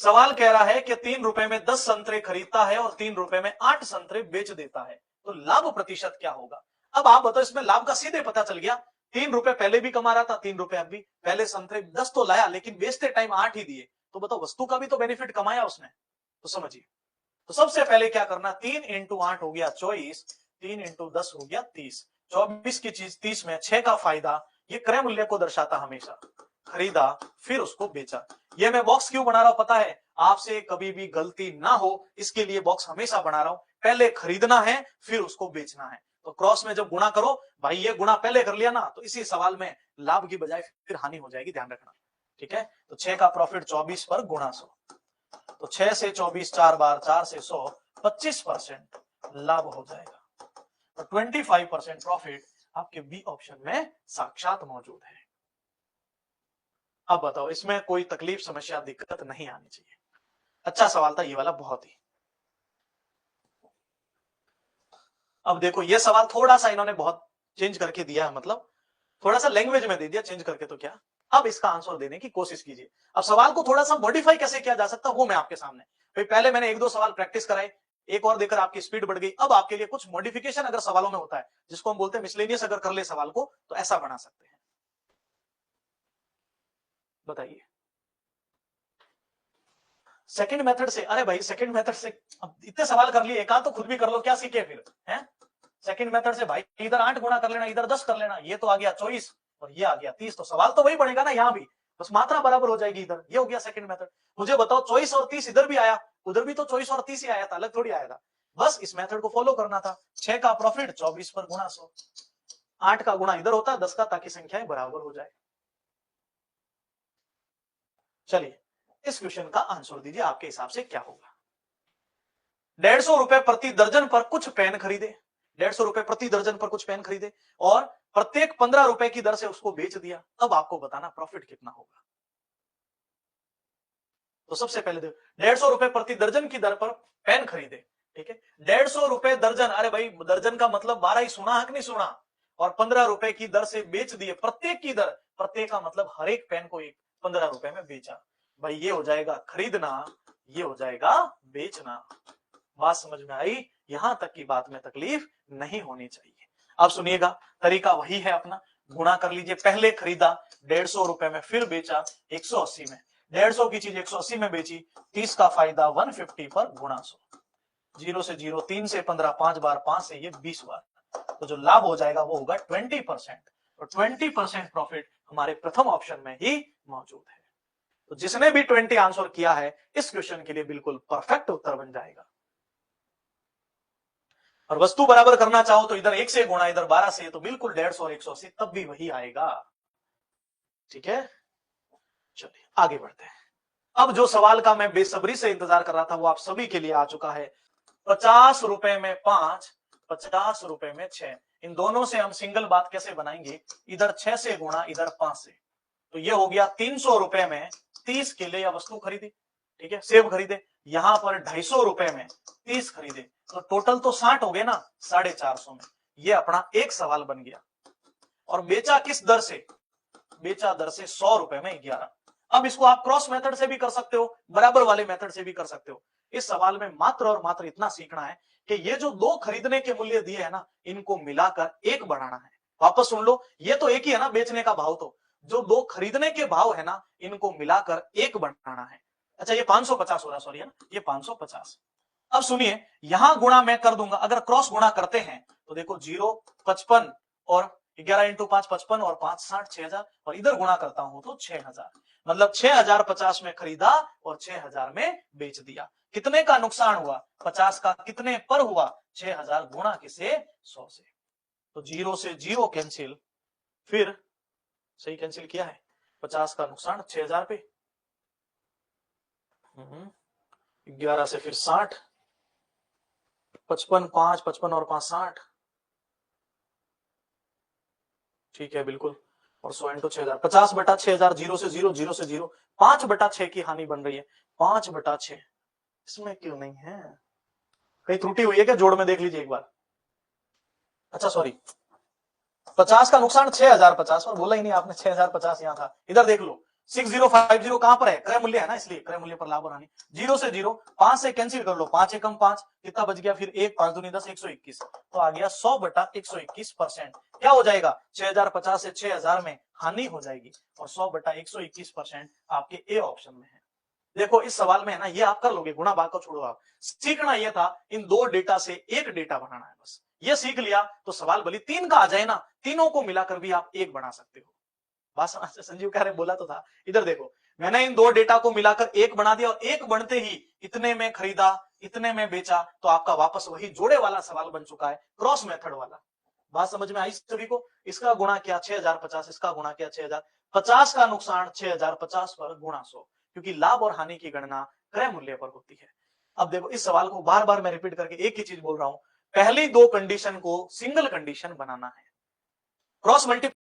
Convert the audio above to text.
सवाल कह रहा है कि 3 रुपए में 10 संतरे खरीदता है और 3 रुपए में 8 संतरे बेच देता है, तो लाभ प्रतिशत क्या होगा। अब आप बताओ, इसमें लाभ का सीधे पता चल गया। 3 रुपए पहले भी कमा रहा था, 3 रुपए अब भी। पहले संतरे 10 तो लाया, लेकिन बेचते टाइम 8 ही दिए, तो बताओ वस्तु का भी तो बेनिफिट कमाया उसने। तो समझिए, तो सबसे पहले क्या करना, 3 इंटू 8 हो गया 24, 3 इंटू 10 हो गया 30, 24 की चीज 30 में 6 का फायदा, ये क्रय मूल्य को दर्शाता हमेशा। खरीदा फिर उसको बेचा। ये मैं बॉक्स क्यों बना रहा हूं पता है, आपसे कभी भी गलती ना हो इसके लिए बॉक्स हमेशा बना रहा हूं। पहले खरीदना है फिर उसको बेचना है। तो क्रॉस में जब गुणा करो, भाई ये गुणा पहले कर लिया ना, तो इसी सवाल में लाभ की बजाय फिर हानि हो जाएगी, ध्यान रखना। ठीक है, तो 6 का प्रॉफिट 24 पर गुणा 100, तो 6 से 24 4 बार, 4 से 100, 25% लाभ हो जाएगा। तो 25% प्रॉफिट आपके बी ऑप्शन में साक्षात मौजूद है। अब बताओ, इसमें कोई तकलीफ, समस्या, दिक्कत नहीं आनी चाहिए। अच्छा सवाल था ये वाला, बहुत ही। अब देखो, ये सवाल थोड़ा सा इन्होंने बहुत चेंज करके दिया है, मतलब थोड़ा सा लैंग्वेज में दे दिया चेंज करके, तो क्या अब इसका आंसर देने की कोशिश कीजिए। अब सवाल को थोड़ा सा मॉडिफाई कैसे किया जा सकता है वो मैं आपके सामने, भाई पहले मैंने 1-2 सवाल प्रैक्टिस कराए, एक और देकर आपकी स्पीड बढ़ गई। अब आपके लिए कुछ मॉडिफिकेशन अगर सवालों में होता है, जिसको हम बोलते हैं मिसलेनियस, अगर कर ले सवाल को तो ऐसा बना सकते हैं। बताइए, सेकंड मेथड से, अरे भाई सेकंड मेथड से अब इतने सवाल कर लिए, एक आध तो खुद भी कर लो, क्या सीखे फिर हैं। सेकंड मेथड से भाई इधर 8 गुणा कर लेना, इधर 10 कर लेना, ये तो आ गया 24 और ये आ गया 30, तो सवाल तो वही बनेगा ना यहाँ भी, बस मात्रा बराबर हो जाएगी इधर। ये हो गया सेकंड मेथड। मुझे बताओ 24 और 30 इधर भी आया, उधर भी तो 24 और 30 ही आया था, अलग थोड़ी आया था। बस इस मेथड को फॉलो करना था। 6 का प्रॉफिट 24 पर गुणा 100, 8 का गुणा इधर होता है 10 का, ताकि संख्याएं बराबर हो जाए। चलिए इस क्वेश्चन का आंसर दीजिए, आपके हिसाब से क्या होगा। 150 रुपए प्रति दर्जन पर कुछ पेन खरीदे, 150 रुपए प्रति दर्जन पर कुछ पेन खरीदे और प्रत्येक 15 रुपए की दर से उसको बेच दिया। अब आपको बताना प्रॉफिट कितना होगा। तो सबसे पहले देखो, 150 रुपए प्रति दर्जन की दर पर पेन खरीदे, ठीक है। 150 रुपए दर्जन, अरे भाई दर्जन का मतलब 12 ही सुना है कि नहीं सुना, और 15 रुपए की दर से बेच दिए, प्रत्येक की दर, प्रत्येक का मतलब हर एक पेन को 15 रुपए में बेचा। भाई ये हो जाएगा खरीदना, ये हो जाएगा बेचना। बात समझ में आई, यहां तक की बात में तकलीफ नहीं होनी चाहिए। अब सुनिएगा, तरीका वही है अपना, गुणा कर लीजिए। पहले खरीदा 150 रुपए में, फिर बेचा 180 में, 150 की चीज 180 में बेची, 30 का फायदा 150 पर गुणा 100, 0 से 0, 3 से 15, 5 बार, 5 से ये 20 बार, तो जो लाभ हो जाएगा वो होगा 20%। तो 20% प्रॉफिट हमारे प्रथम ऑप्शन में ही मौजूद है। तो जिसने भी 20 आंसर किया है इस क्वेश्चन के लिए बिल्कुल परफेक्ट उत्तर बन जाएगा। और वस्तु बराबर करना चाहो तो इधर 1 से गुणा, इधर 12 से, तो बिल्कुल 150 और 180 तब भी वही आएगा। ठीक है, चलिए आगे बढ़ते हैं। अब जो सवाल का मैं बेसब्री से इंतजार कर रहा था वो आप सभी के लिए आ चुका है। 50 रुपए में 5, 50 रुपए में 6, इन दोनों से हम सिंगल बात कैसे बनाएंगे, इधर 6 से गुणा, इधर 5 से, तो ये हो गया 300 रुपए में 30 केले या वस्तु खरीदी, ठीक है, सेब खरीदे। यहां पर 250 रुपए में 30 खरीदे, तो टोटल तो 60 हो गए ना, 450 में। ये अपना एक सवाल बन गया। और बेचा किस दर से, बेचा दर से 100 रुपए में 11। अब इसको आप क्रॉस मेथड से भी कर सकते हो, बराबर वाले मेथड से भी कर सकते हो। इस सवाल में मात्र और मात्र इतना सीखना है कि ये जो दो खरीदने के मूल्य दिए है ना, इनको मिलाकर एक बढ़ाना है। वापस सुन लो, ये तो एक ही है ना बेचने का भाव, तो जो दो खरीदने के भाव है ना, इनको मिलाकर एक बढ़ाना है। अच्छा ये 550 हो रहा, सॉरी है ना, ये 550। अब सुनिए, यहां गुणा मैं कर दूंगा, अगर क्रॉस गुणा करते हैं तो देखो 0, 55 और 11 इंटू 5 55 और 5 60, 6000, और इधर गुणा करता हूं तो 6000, मतलब 6050 में खरीदा और 6000 में बेच दिया। कितने का नुकसान हुआ, 50 का कितने पर हुआ, 6000 गुणा किसे, 100 से। तो 0 से 0 कैंसिल, फिर सही कैंसिल किया है, 50 का नुकसान 6000 पे, 11 से फिर 60, 55 5, 55 और 5 60, ठीक है बिल्कुल, और 100 इंटू 6000, 50 बटा 6000, 0 से 0, 0 से 0, 5 बटा 6 की हानि बन रही है, 5 बटा 6, इसमें क्यों नहीं है, कहीं त्रुटि हुई है क्या, जोड़ में देख लीजिए एक बार। अच्छा सॉरी, 50 का नुकसान 6050 पर बोला ही नहीं आपने, 6050 यहां था, इधर देख लो, 6050 कहां पर है, क्रय मूल्य है ना, इसलिए क्रय मूल्य पर लाभ और हानि। 0 से 0, 5 से कैंसिल कर लो, 5 एकम 5, कितना बच गया फिर 1, 5 दूनी 10, 121, तो आ गया 100/121%। क्या हो जाएगा, 6050 से 6000 में हानि हो जाएगी, और 100/121% आपके ए ऑप्शन में है। देखो इस सवाल में है ना, ये आप कर लोगे, गुणा भाग को छोड़ो, आप सीखना ये था इन दो डेटा से एक डेटा बनाना है, बस ये सीख लिया तो सवाल भले 3 का आ जाए ना, तीनों को मिलाकर भी आप एक बना सकते हो। बात समझ, संजीव कह रहे बोला तो था, इधर देखो मैंने इन दो डेटा को मिलाकर एक बना दिया, और एक बनते ही इतने में खरीदा, इतने में बेचा, तो आपका वापस वही जोड़े वाला सवाल बन चुका है, क्रॉस मेथड वाला। बात समझ में आई सभी को, इसका गुणा किया 6050, इसका गुणा किया 6050 का नुकसान 6050 पर गुणा 100, क्योंकि लाभ और हानि की गणना क्रय मूल्य पर होती है। अब देखो इस सवाल को बार बार मैं रिपीट करके एक ही चीज बोल रहा हूं, पहली दो कंडीशन को सिंगल कंडीशन बनाना है, क्रॉस मल्टीप्लाई